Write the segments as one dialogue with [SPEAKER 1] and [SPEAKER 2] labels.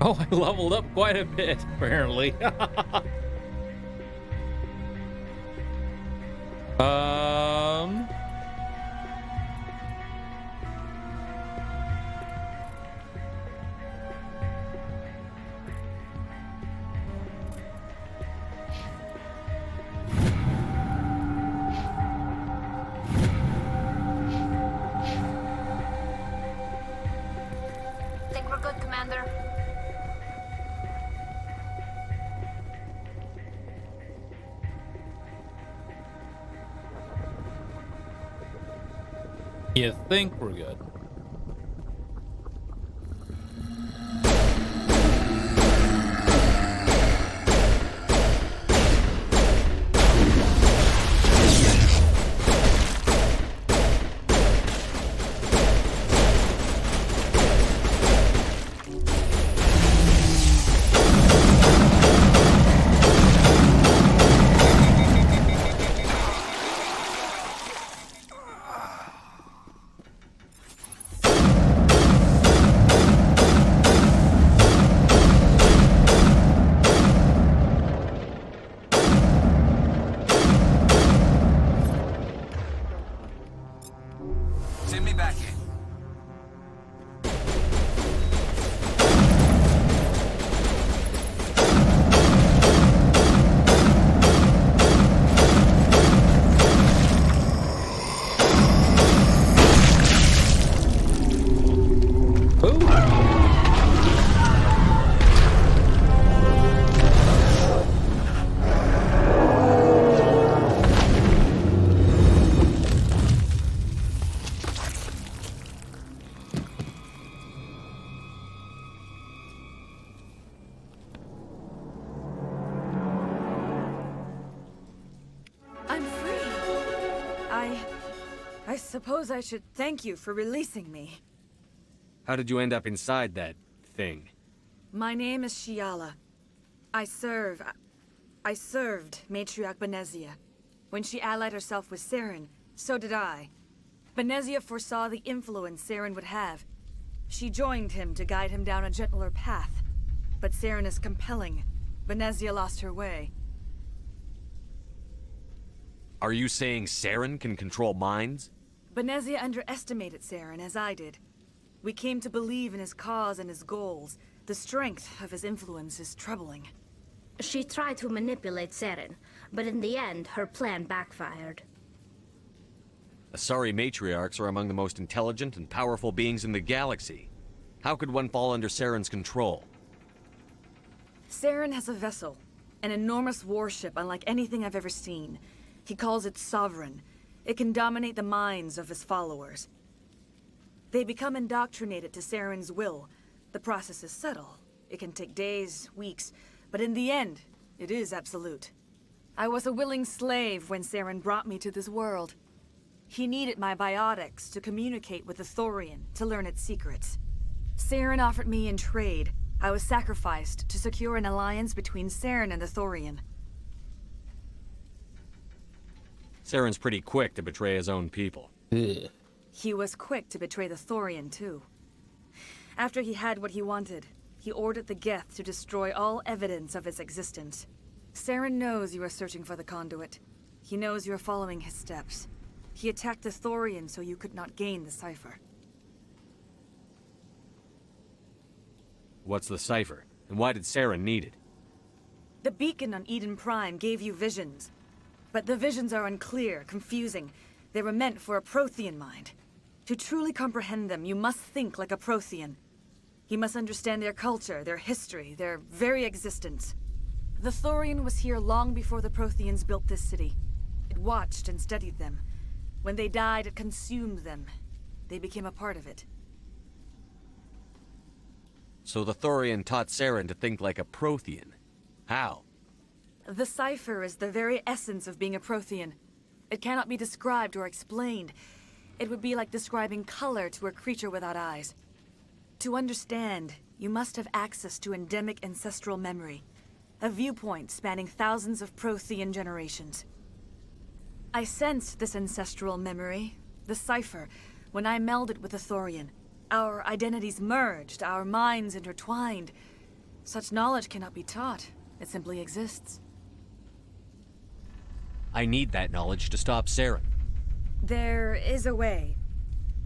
[SPEAKER 1] Oh, I leveled up quite a bit, apparently. um...
[SPEAKER 2] Think we're good, Commander.
[SPEAKER 1] You think we're good?
[SPEAKER 3] Send me back in.
[SPEAKER 4] I'm free. I suppose I should thank you for releasing me.
[SPEAKER 5] How did you end up inside that thing?
[SPEAKER 4] My name is Shiala. I served Matriarch Benezia. When she allied herself with Saren, so did I. Benezia foresaw the influence Saren would have. She joined him to guide him down a gentler path. But Saren is compelling. Benezia lost her way.
[SPEAKER 5] Are you saying Saren can control minds?
[SPEAKER 4] Benezia underestimated Saren, as I did. We came to believe in his cause and his goals. The strength of his influence is troubling.
[SPEAKER 2] She tried to manipulate Saren, but in the end, her plan backfired.
[SPEAKER 5] Asari matriarchs are among the most intelligent and powerful beings in the galaxy. How could one fall under Saren's control?
[SPEAKER 4] Saren has a vessel, an enormous warship unlike anything I've ever seen. He calls it Sovereign. It can dominate the minds of his followers. They become indoctrinated to Saren's will. The process is subtle. It can take days, weeks, but in the end, it is absolute. I was a willing slave when Saren brought me to this world. He needed my biotics to communicate with the Thorian, to learn its secrets. Saren offered me in trade. I was sacrificed to secure an alliance between Saren and the Thorian.
[SPEAKER 5] Saren's pretty quick to betray his own people.
[SPEAKER 1] Ugh.
[SPEAKER 4] He was quick to betray the Thorian, too. After he had what he wanted, he ordered the Geth to destroy all evidence of its existence. Saren knows you are searching for the Conduit. He knows you are following his steps. He attacked the Thorian so you could not gain the cipher.
[SPEAKER 5] What's the cipher? And why did Saren need it?
[SPEAKER 4] The beacon on Eden Prime gave you visions. But the visions are unclear, confusing. They were meant for a Prothean mind. To truly comprehend them, you must think like a Prothean. You must understand their culture, their history, their very existence. The Thorian was here long before the Protheans built this city. It watched and studied them. When they died, it consumed them. They became a part of it.
[SPEAKER 5] So the Thorian taught Saren to think like a Prothean. How?
[SPEAKER 4] The cipher is the very essence of being a Prothean. It cannot be described or explained. It would be like describing color to a creature without eyes. To understand, you must have access to endemic ancestral memory, a viewpoint spanning thousands of Prothean generations. I sensed this ancestral memory, the cipher, when I melded with the Thorian. Our identities merged, our minds intertwined. Such knowledge cannot be taught. It simply exists.
[SPEAKER 5] I need that knowledge to stop Saren.
[SPEAKER 4] There is a way.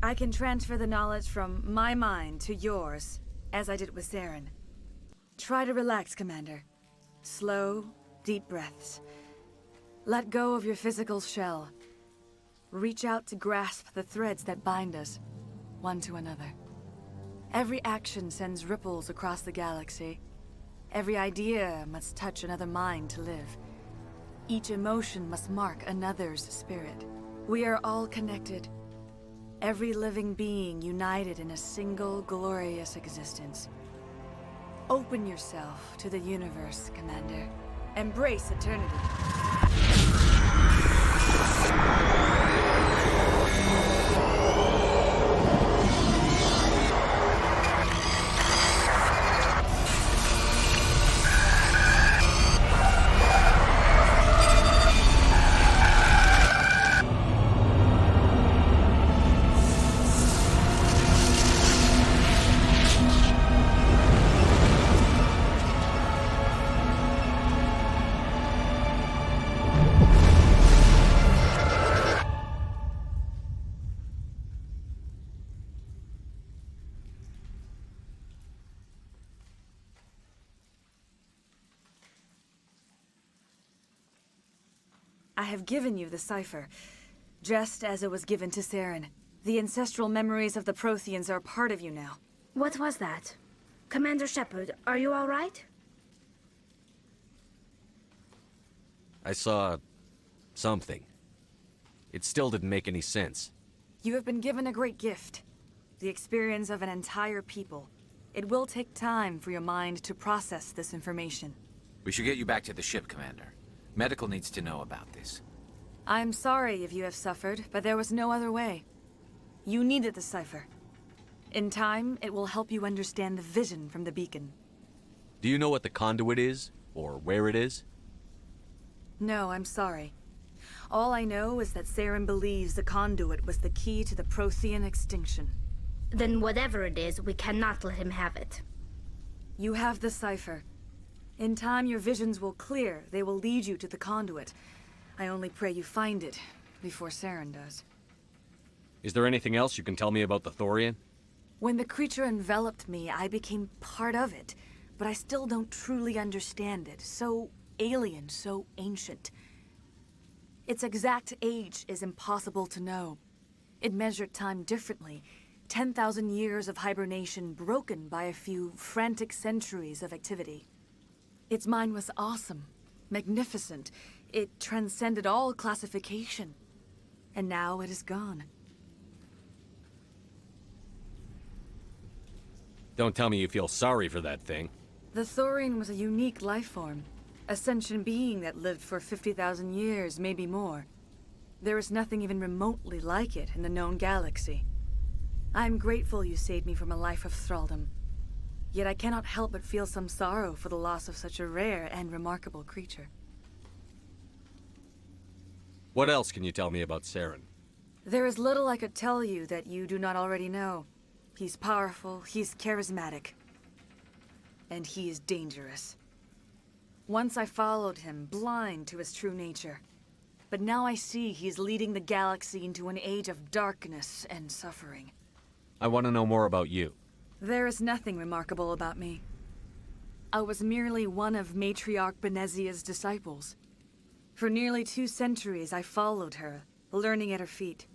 [SPEAKER 4] I can transfer the knowledge from my mind to yours, as I did with Saren. Try to relax, Commander. Slow, deep breaths. Let go of your physical shell. Reach out to grasp the threads that bind us, one to another. Every action sends ripples across the galaxy. Every idea must touch another mind to live. Each emotion must mark another's spirit. We are all connected. Every living being united in a single glorious existence. Open yourself to the universe, Commander. Embrace eternity. I have given you the cipher, just as it was given to Saren. The ancestral memories of the Protheans are part of you now.
[SPEAKER 2] What was that? Commander Shepard, are you all right?
[SPEAKER 5] I saw... something. It still didn't make any sense.
[SPEAKER 4] You have been given a great gift. The experience of an entire people. It will take time for your mind to process this information.
[SPEAKER 3] We should get you back to the ship, Commander. Medical needs to know about this.
[SPEAKER 4] I'm sorry if you have suffered, but there was no other way. You needed the cipher. In time, it will help you understand the vision from the beacon.
[SPEAKER 5] Do you know what the conduit is? Or where it is?
[SPEAKER 4] No, I'm sorry. All I know is that Saren believes the conduit was the key to the Prothean extinction.
[SPEAKER 2] Then whatever it is, we cannot let him have it.
[SPEAKER 4] You have the cipher. In time, your visions will clear. They will lead you to the conduit. I only pray you find it before Saren does.
[SPEAKER 5] Is there anything else you can tell me about the Thorian?
[SPEAKER 4] When the creature enveloped me, I became part of it, but I still don't truly understand it. So alien, so ancient. Its exact age is impossible to know. It measured time differently. 10,000 years of hibernation broken by a few frantic centuries of activity. Its mind was awesome, magnificent. It transcended all classification. And now it is gone.
[SPEAKER 5] Don't tell me you feel sorry for that thing.
[SPEAKER 4] The Thorian was a unique life form. A sentient being that lived for 50,000 years, maybe more. There is nothing even remotely like it in the known galaxy. I am grateful you saved me from a life of thraldom. Yet I cannot help but feel some sorrow for the loss of such a rare and remarkable creature.
[SPEAKER 5] What else can you tell me about Saren?
[SPEAKER 4] There is little I could tell you that you do not already know. He's powerful, he's charismatic. And he is dangerous. Once I followed him, blind to his true nature. But now I see he's leading the galaxy into an age of darkness and suffering.
[SPEAKER 5] I want to know more about you.
[SPEAKER 4] There is nothing remarkable about me. I was merely one of Matriarch Benezia's disciples. For nearly 2 centuries, I followed her, learning at her feet.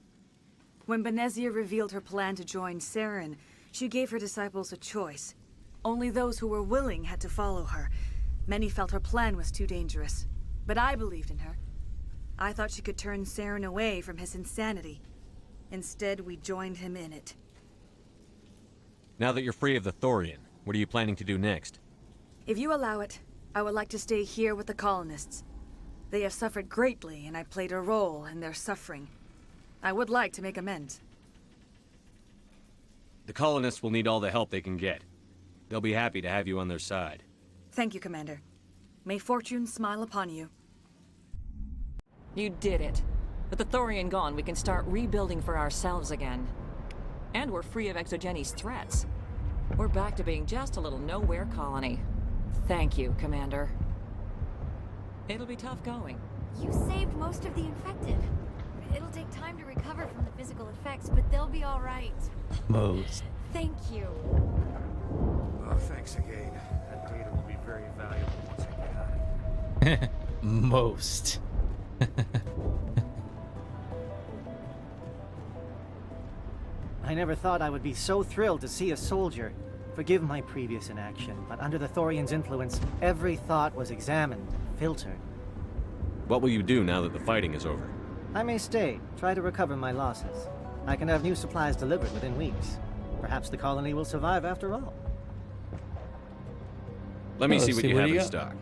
[SPEAKER 4] When Benezia revealed her plan to join Saren, she gave her disciples a choice. Only those who were willing had to follow her. Many felt her plan was too dangerous, but I believed in her. I thought she could turn Saren away from his insanity. Instead, we joined him in it.
[SPEAKER 5] Now that you're free of the Thorian, what are you planning to do next?
[SPEAKER 4] If you allow it, I would like to stay here with the colonists. They have suffered greatly, and I played a role in their suffering. I would like to make amends.
[SPEAKER 5] The colonists will need all the help they can get. They'll be happy to have you on their side.
[SPEAKER 4] Thank you, Commander. May fortune smile upon you.
[SPEAKER 6] You did it. With the Thorian gone, we can start rebuilding for ourselves again. And we're free of Exogenes' threats. We're back to being just a little nowhere colony. Thank you, Commander. It'll be tough going.
[SPEAKER 7] You saved most of the infected. It'll take time to recover from the physical effects, but they'll be all right.
[SPEAKER 1] Most.
[SPEAKER 7] Thank you.
[SPEAKER 8] Oh, thanks again. That data will be very valuable once I get out of here.
[SPEAKER 1] Most.
[SPEAKER 9] I never thought I would be so thrilled to see a soldier. Forgive my previous inaction, but under the Thorian's influence, every thought was examined, filtered.
[SPEAKER 5] What will you do now that the fighting is over?
[SPEAKER 9] I may stay, try to recover my losses. I can have new supplies delivered within weeks. Perhaps the colony will survive after all.
[SPEAKER 5] Let me
[SPEAKER 1] Let's
[SPEAKER 5] see what
[SPEAKER 1] see
[SPEAKER 5] you
[SPEAKER 1] what
[SPEAKER 5] have
[SPEAKER 1] you
[SPEAKER 5] in
[SPEAKER 1] got.
[SPEAKER 5] stock.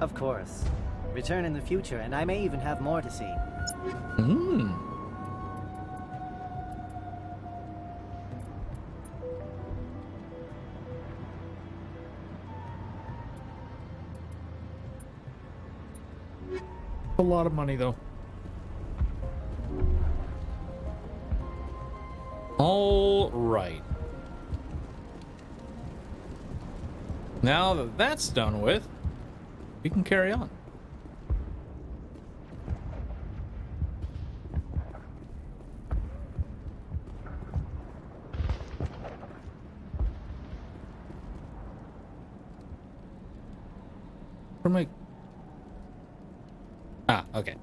[SPEAKER 9] Of course. Return in the future, and I may even have more to see.
[SPEAKER 1] Hmm. A lot of money, though. All right. Now that that's done with, we can carry on. Where am I? Ah, okay.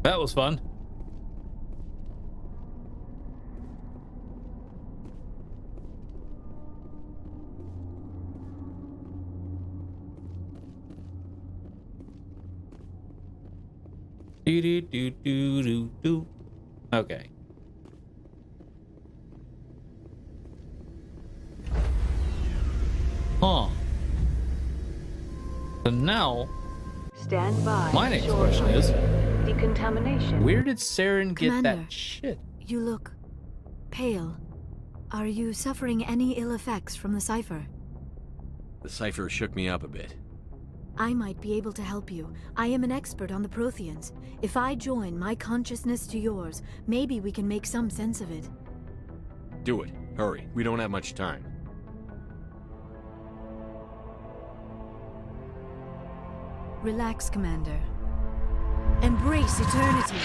[SPEAKER 1] That was fun. Do do do do do do. Okay. Huh. So now,
[SPEAKER 10] Stand by.
[SPEAKER 1] my next
[SPEAKER 10] Short
[SPEAKER 1] question is,
[SPEAKER 10] decontamination.
[SPEAKER 1] where did Saren get
[SPEAKER 7] Commander.
[SPEAKER 1] that shit?
[SPEAKER 7] You look pale. Are you suffering any ill effects from the cipher?
[SPEAKER 5] The cipher shook me up a bit.
[SPEAKER 7] I might be able to help you. I am an expert on the Protheans. If I join my consciousness to yours, maybe we can make some sense of it.
[SPEAKER 5] Do it. Hurry. We don't have much time.
[SPEAKER 7] Relax, Commander. Embrace eternity.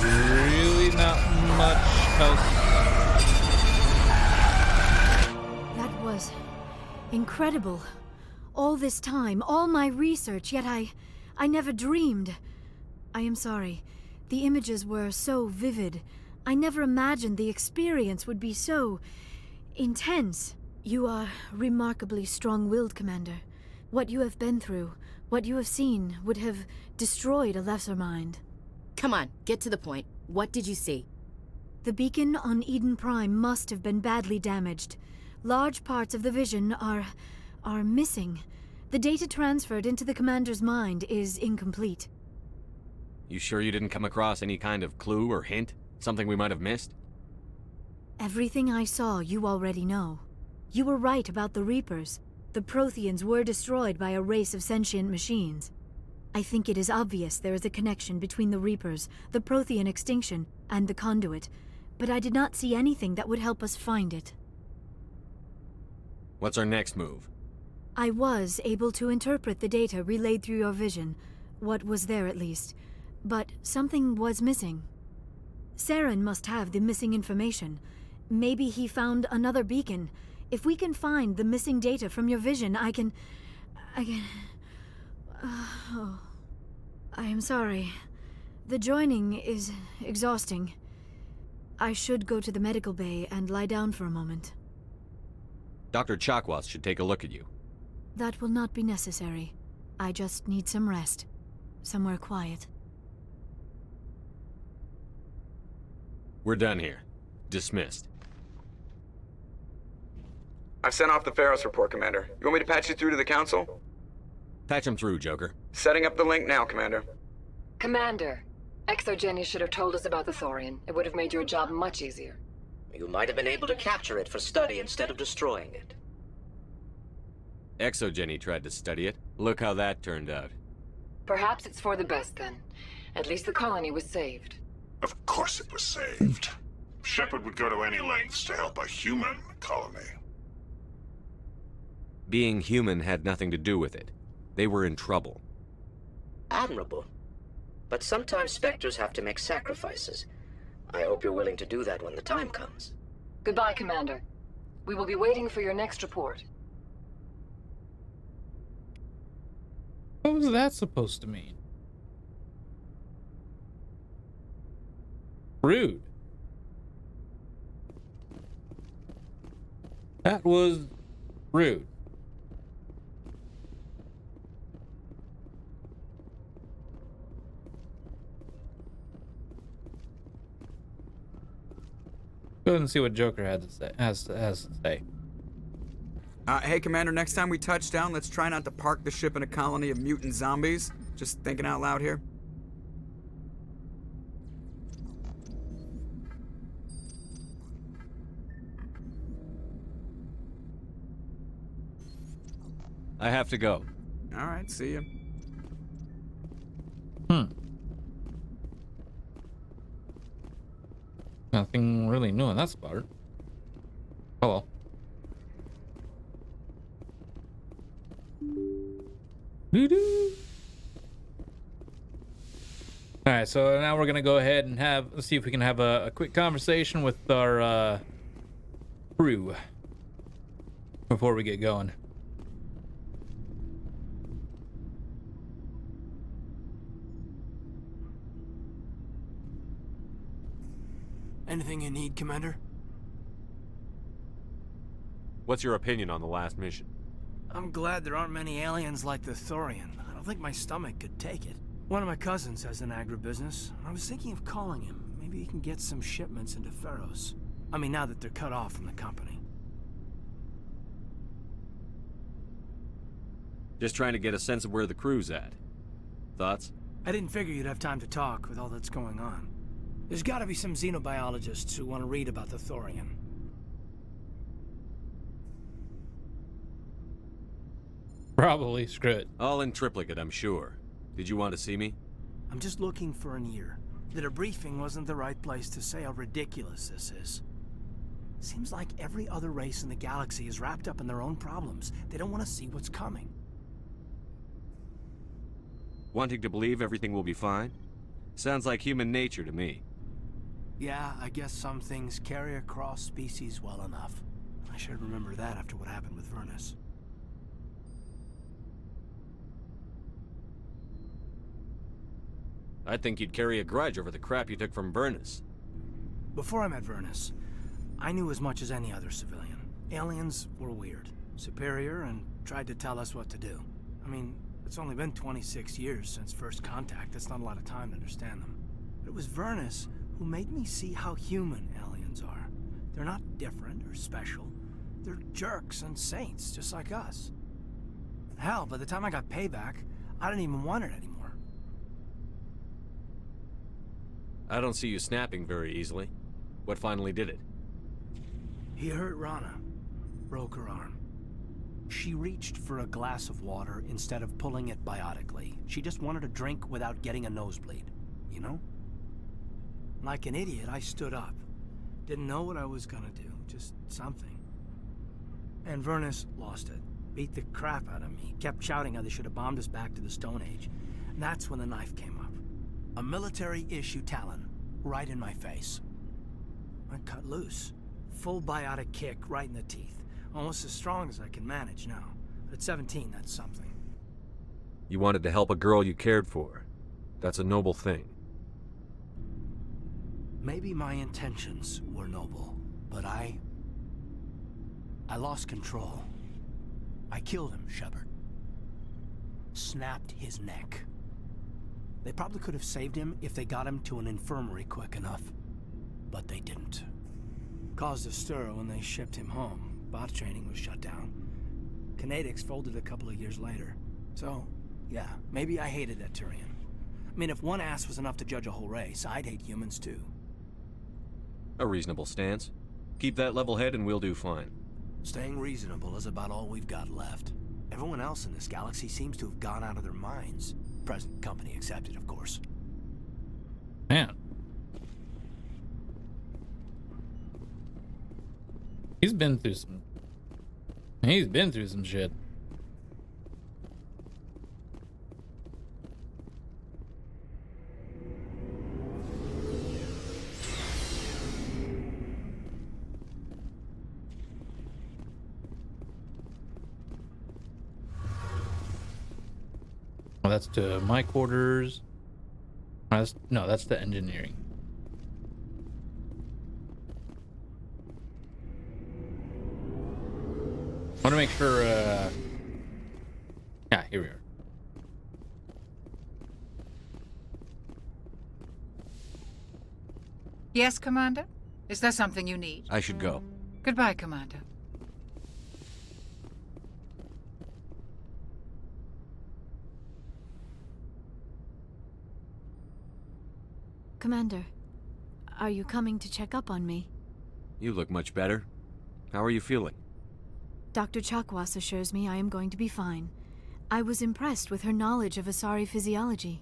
[SPEAKER 1] Really not much else.
[SPEAKER 7] That was incredible. All this time, all my research, yet I never dreamed. I am sorry. The images were so vivid. I never imagined the experience would be so intense. You are remarkably strong-willed, Commander. What you have been through, what you have seen, would have destroyed a lesser mind.
[SPEAKER 11] Come on, get to the point. What did you see?
[SPEAKER 7] The beacon on Eden Prime must have been badly damaged. Large parts of the vision are missing. The data transferred into the Commander's mind is incomplete.
[SPEAKER 5] You sure you didn't come across any kind of clue or hint? Something we might have missed?
[SPEAKER 7] Everything I saw, you already know. You were right about the Reapers. The Protheans were destroyed by a race of sentient machines. I think it is obvious there is a connection between the Reapers, the Prothean extinction, and the Conduit, but I did not see anything that would help us find it.
[SPEAKER 5] What's our next move?
[SPEAKER 7] I was able to interpret the data relayed through your vision, what was there at least, but something was missing. Saren must have the missing information. Maybe he found another beacon. If we can find the missing data from your vision, I can... Oh, I am sorry. The joining is exhausting. I should go to the medical bay and lie down for a moment.
[SPEAKER 5] Dr. Chakwas should take a look at you.
[SPEAKER 7] That will not be necessary. I just need some rest. Somewhere quiet.
[SPEAKER 5] We're done here. Dismissed.
[SPEAKER 8] I've sent off the Pharos report, Commander. You want me to patch you through to the Council?
[SPEAKER 5] Patch him through, Joker.
[SPEAKER 8] Setting up the link now, Commander.
[SPEAKER 12] Commander, Exogenia should have told us about the Thorian. It would have made your job much easier. You might have been able to capture it for study instead of destroying it.
[SPEAKER 5] Exogeny tried to study it. Look how that turned out.
[SPEAKER 10] Perhaps it's for the best then. At least the colony was saved.
[SPEAKER 13] Of course it was saved. Shepard would go to any lengths to help a human colony.
[SPEAKER 5] Being human had nothing to do with it. They were in trouble.
[SPEAKER 12] Admirable. But sometimes Spectres have to make sacrifices. I hope you're willing to do that when the time comes.
[SPEAKER 10] Goodbye, Commander. We will be waiting for your next report.
[SPEAKER 1] What was that supposed to mean? Rude. That was rude. Go ahead and see what Joker has to say.
[SPEAKER 14] Hey, Commander, next time we touch down, let's try not to park the ship in a colony of mutant zombies. Just thinking out loud here.
[SPEAKER 5] I have to go.
[SPEAKER 14] All right, see you.
[SPEAKER 1] Nothing really new on that spot. Hello. Doo-doo. Alright, so now we're gonna go ahead and let's see if we can have a quick conversation with our crew before we get going.
[SPEAKER 8] Anything you need, Commander?
[SPEAKER 5] What's your opinion on the last mission?
[SPEAKER 8] I'm glad there aren't many aliens like the Thorian. I don't think my stomach could take it. One of my cousins has an agribusiness. I was thinking of calling him. Maybe he can get some shipments into Feros. I mean, now that they're cut off from the company.
[SPEAKER 5] Just trying to get a sense of where the crew's at. Thoughts?
[SPEAKER 8] I didn't figure you'd have time to talk with all that's going on. There's gotta be some xenobiologists who want to read about the Thorian.
[SPEAKER 1] Probably, screw it.
[SPEAKER 5] All in triplicate, I'm sure. Did you want to see me?
[SPEAKER 8] I'm just looking for an ear. The debriefing wasn't the right place to say how ridiculous this is. Seems like every other race in the galaxy is wrapped up in their own problems. They don't want to see what's coming.
[SPEAKER 5] Wanting to believe everything will be fine? Sounds like human nature to me.
[SPEAKER 8] Yeah, I guess some things carry across species well enough. I should remember that after what happened with Vernus.
[SPEAKER 5] I think you'd carry a grudge over the crap you took from Vernus.
[SPEAKER 8] Before I met Vernus, I knew as much as any other civilian. Aliens were weird, superior, and tried to tell us what to do. I mean, it's only been 26 years since first contact. That's not a lot of time to understand them. But it was Vernus who made me see how human aliens are. They're not different or special. They're jerks and saints, just like us. Hell, by the time I got payback, I didn't even want it anymore.
[SPEAKER 5] I don't see you snapping very easily. What finally did it?
[SPEAKER 8] He hurt Rana. Broke her arm. She reached for a glass of water instead of pulling it biotically. She just wanted a drink without getting a nosebleed, you know? Like an idiot, I stood up. Didn't know what I was gonna do, just something. And Vernus lost it. Beat the crap out of me. Kept shouting how they should have bombed us back to the Stone Age. And that's when the knife came up. A military-issue Talon, right in my face. I cut loose. Full biotic kick right in the teeth. Almost as strong as I can manage now. But at 17, that's something.
[SPEAKER 5] You wanted to help a girl you cared for. That's a noble thing.
[SPEAKER 8] Maybe my intentions were noble, but I lost control. I killed him, Shepard. Snapped his neck. They probably could have saved him if they got him to an infirmary quick enough. But they didn't. Caused a stir when they shipped him home. Bot training was shut down. Kinetics folded a couple of years later. So, yeah, maybe I hated that Turian. I mean, if one ass was enough to judge a whole race, I'd hate humans too.
[SPEAKER 5] A reasonable stance. Keep that level head and we'll do fine.
[SPEAKER 8] Staying reasonable is about all we've got left. Everyone else in this galaxy seems to have gone out of their minds. Present company accepted, of course.
[SPEAKER 1] Man. He's been through some shit. Oh, that's to my quarters. No, that's the engineering. I want to make sure, yeah, here we are.
[SPEAKER 15] Yes, Commander? Is there something you need?
[SPEAKER 5] I should go.
[SPEAKER 15] Goodbye, Commander.
[SPEAKER 7] Commander, are you coming to check up on me?
[SPEAKER 5] You look much better. How are you feeling?
[SPEAKER 7] Dr. Chakwas assures me I am going to be fine. I was impressed with her knowledge of Asari physiology.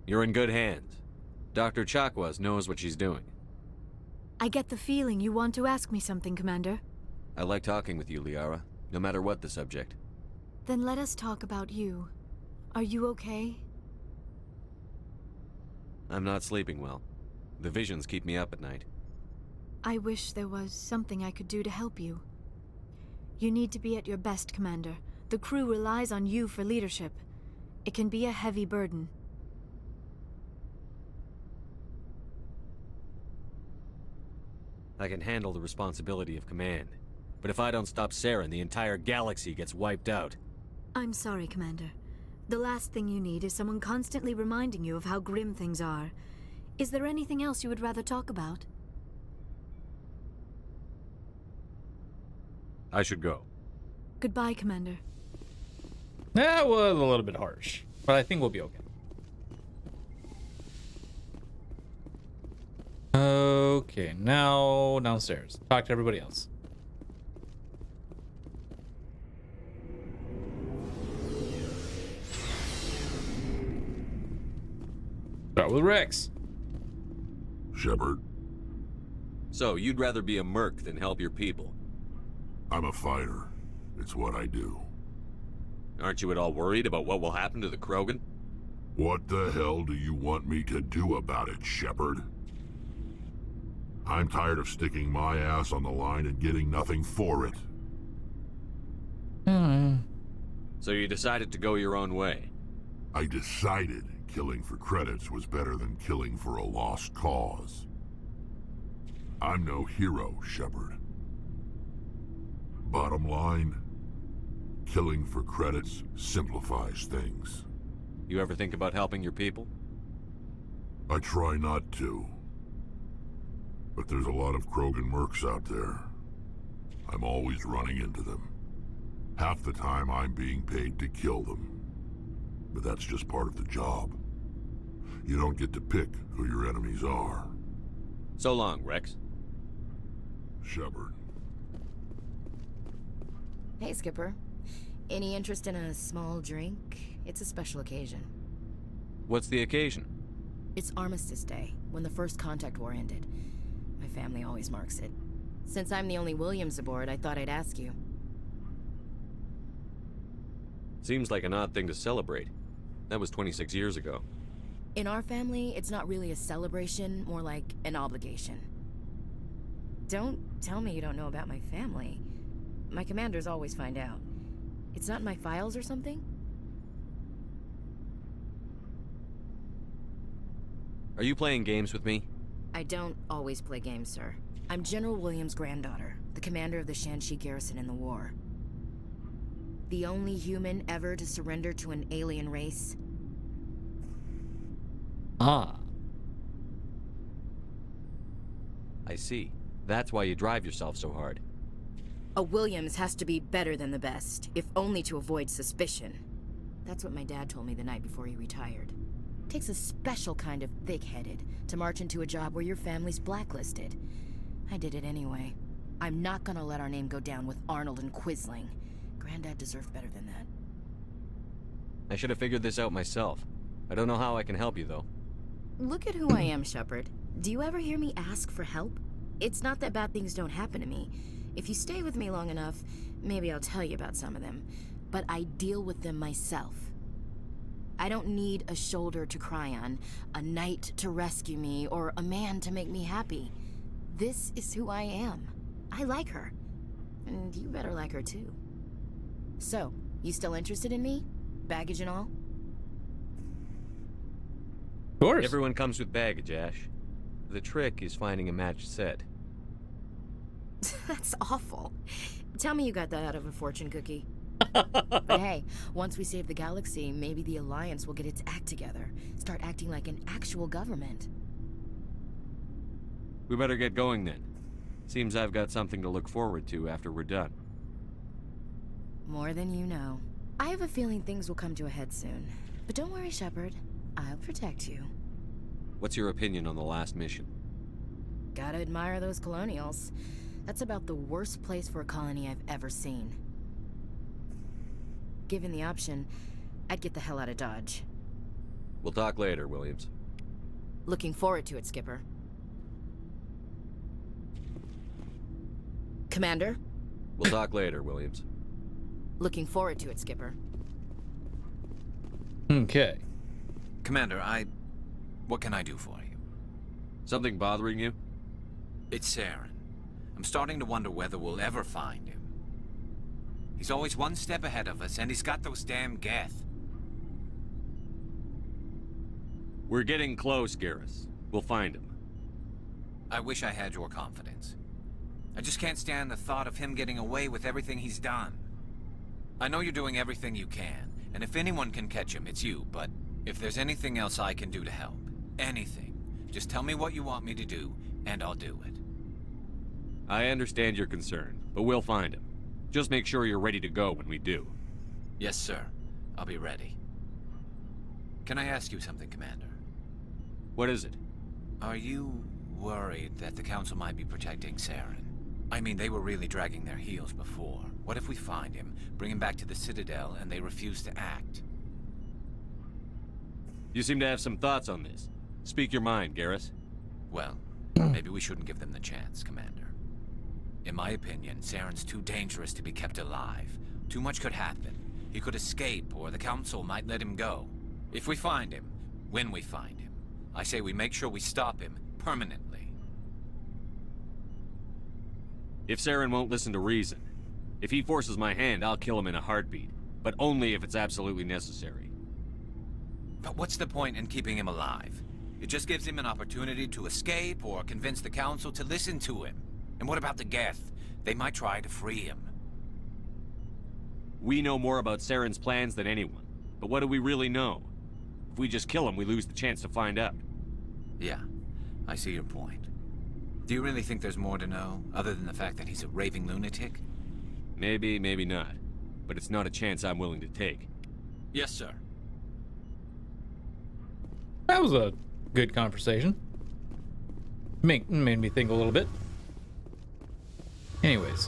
[SPEAKER 5] You're in good hands. Dr. Chakwas knows what she's doing.
[SPEAKER 7] I get the feeling you want to ask me something, Commander.
[SPEAKER 5] I like talking with you, Liara, no matter what the subject.
[SPEAKER 7] Then let us talk about you. Are you okay?
[SPEAKER 5] I'm not sleeping well. The visions keep me up at night.
[SPEAKER 7] I wish there was something I could do to help you. You need to be at your best, Commander. The crew relies on you for leadership. It can be a heavy burden.
[SPEAKER 5] I can handle the responsibility of command. But if I don't stop Saren, the entire galaxy gets wiped out.
[SPEAKER 7] I'm sorry, Commander. The last thing you need is someone constantly reminding you of how grim things are. Is there anything else you would rather talk about?
[SPEAKER 5] I should go.
[SPEAKER 7] Goodbye, Commander.
[SPEAKER 1] That was a little bit harsh, but I think we'll be okay. Okay, now downstairs. Talk to everybody else. Start with Rex.
[SPEAKER 13] Shepard.
[SPEAKER 5] So, you'd rather be a merc than help your people?
[SPEAKER 13] I'm a fighter. It's what I do.
[SPEAKER 5] Aren't you at all worried about what will happen to the Krogan?
[SPEAKER 13] What the hell do you want me to do about it, Shepard? I'm tired of sticking my ass on the line and getting nothing for it.
[SPEAKER 5] So you decided to go your own way?
[SPEAKER 13] I decided killing for credits was better than killing for a lost cause. I'm no hero, Shepard. Bottom line, killing for credits simplifies things.
[SPEAKER 5] You ever think about helping your people?
[SPEAKER 13] I try not to. But there's a lot of Krogan mercs out there. I'm always running into them. Half the time I'm being paid to kill them. But that's just part of the job. You don't get to pick who your enemies are.
[SPEAKER 5] So long, Rex.
[SPEAKER 13] Shepard.
[SPEAKER 11] Hey, Skipper. Any interest in a small drink? It's a special occasion.
[SPEAKER 5] What's the occasion?
[SPEAKER 11] It's Armistice Day, when the First Contact War ended. My family always marks it. Since I'm the only Williams aboard, I thought I'd ask you.
[SPEAKER 5] Seems like an odd thing to celebrate. That was 26 years ago.
[SPEAKER 11] In our family, it's not really a celebration, more like an obligation. Don't tell me you don't know about my family. My commanders always find out. It's not in my files or something?
[SPEAKER 5] Are you playing games with me?
[SPEAKER 11] I don't always play games, sir. I'm General Williams' granddaughter, the commander of the Shanxi garrison in the war. The only human ever to surrender to an alien race.
[SPEAKER 1] Ah.
[SPEAKER 5] I see. That's why you drive yourself so hard.
[SPEAKER 11] A Williams has to be better than the best, if only to avoid suspicion. That's what my dad told me the night before he retired. Takes a special kind of thick-headed to march into a job where your family's blacklisted. I did it anyway. I'm not gonna let our name go down with Arnold and Quisling. Granddad deserved better than that.
[SPEAKER 5] I should have figured this out myself. I don't know how I can help you, though.
[SPEAKER 11] Look at who I am, Shepard. Do you ever hear me ask for help? It's not that bad things don't happen to me. If you stay with me long enough, maybe I'll tell you about some of them. But I deal with them myself. I don't need a shoulder to cry on, a knight to rescue me, or a man to make me happy. This is who I am. I like her. And you better like her too. So, you still interested in me? Baggage and all?
[SPEAKER 1] Of course.
[SPEAKER 5] Everyone comes with baggage, Ash. The trick is finding a matched set.
[SPEAKER 11] That's awful. Tell me you got that out of a fortune cookie. But hey, once we save the galaxy, maybe the Alliance will get its act together. Start acting like an actual government.
[SPEAKER 5] We better get going then. Seems I've got something to look forward to after we're done.
[SPEAKER 11] More than you know. I have a feeling things will come to a head soon. But don't worry, Shepard. I'll protect you.
[SPEAKER 5] What's your opinion on the last mission?
[SPEAKER 11] Gotta admire those colonials. That's about the worst place for a colony I've ever seen. Given the option, I'd get the hell out of Dodge.
[SPEAKER 5] We'll talk later, Williams.
[SPEAKER 11] Looking forward to it, Skipper. Commander?
[SPEAKER 5] We'll talk later, Williams.
[SPEAKER 11] Looking forward to it, Skipper.
[SPEAKER 1] Okay.
[SPEAKER 3] Commander, what can I do for you?
[SPEAKER 5] Something bothering you?
[SPEAKER 3] It's Saren. I'm starting to wonder whether we'll ever find him. He's always one step ahead of us, and he's got those damn Geth.
[SPEAKER 5] We're getting close, Garrus. We'll find him.
[SPEAKER 3] I wish I had your confidence. I just can't stand the thought of him getting away with everything he's done. I know you're doing everything you can, and if anyone can catch him, it's you, but if there's anything else I can do to help, anything, just tell me what you want me to do, and I'll do it.
[SPEAKER 5] I understand your concern, but we'll find him. Just make sure you're ready to go when we do.
[SPEAKER 3] Yes, sir. I'll be ready. Can I ask you something, Commander?
[SPEAKER 5] What is it?
[SPEAKER 3] Are you worried that the Council might be protecting Saren? I mean, they were really dragging their heels before. What if we find him, bring him back to the Citadel, and they refuse to act?
[SPEAKER 5] You seem to have some thoughts on this. Speak your mind, Garrus.
[SPEAKER 3] Well, maybe we shouldn't give them the chance, Commander. In my opinion, Saren's too dangerous to be kept alive. Too much could happen. He could escape, or the Council might let him go. If we find him, when we find him, I say we make sure we stop him permanently.
[SPEAKER 5] If Saren won't listen to reason, if he forces my hand, I'll kill him in a heartbeat. But only if it's absolutely necessary.
[SPEAKER 3] But what's the point in keeping him alive? It just gives him an opportunity to escape or convince the Council to listen to him. And what about the Geth? They might try to free him.
[SPEAKER 5] We know more about Saren's plans than anyone. But what do we really know? If we just kill him, we lose the chance to find out.
[SPEAKER 3] Yeah, I see your point. Do you really think there's more to know, other than the fact that he's a raving lunatic?
[SPEAKER 5] Maybe, maybe not. But it's not a chance I'm willing to take.
[SPEAKER 3] Yes, sir.
[SPEAKER 1] That was a good conversation. Made me think a little bit. Anyways.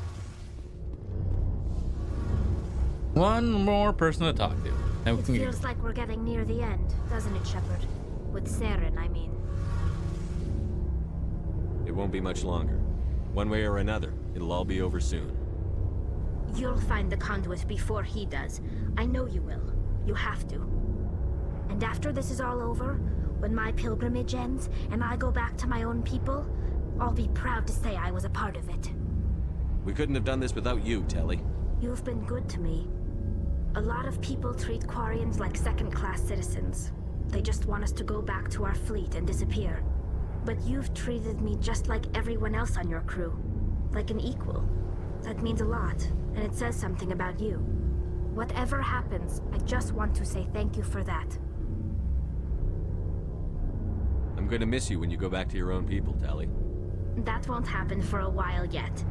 [SPEAKER 1] One more person to talk to. Then we
[SPEAKER 2] It
[SPEAKER 1] can
[SPEAKER 2] feels like we're getting near the end, doesn't it, Shepard? With Saren, I mean.
[SPEAKER 5] It won't be much longer. One way or another, it'll all be over soon.
[SPEAKER 2] You'll find the conduit before he does. I know you will. You have to. And after this is all over, when my pilgrimage ends, and I go back to my own people, I'll be proud to say I was a part of it.
[SPEAKER 5] We couldn't have done this without you, Telly.
[SPEAKER 2] You've been good to me. A lot of people treat Quarians like second-class citizens. They just want us to go back to our fleet and disappear. But you've treated me just like everyone else on your crew. Like an equal. That means a lot, and it says something about you. Whatever happens, I just want to say thank you for that.
[SPEAKER 5] I'm gonna miss you when you go back to your own people, Telly.
[SPEAKER 2] That won't happen for a while yet.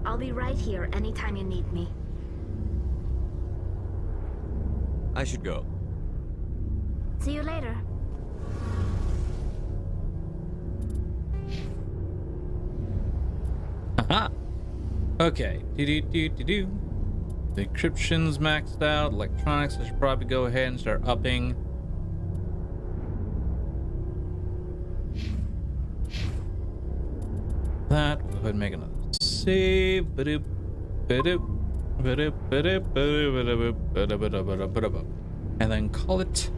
[SPEAKER 2] I'll be right here anytime you need me.
[SPEAKER 5] I should go.
[SPEAKER 2] See you later.
[SPEAKER 1] Haha. Okay. The encryption's maxed out. Electronics, I should probably go ahead and start upping. That. We'll go ahead and make another save. And then call it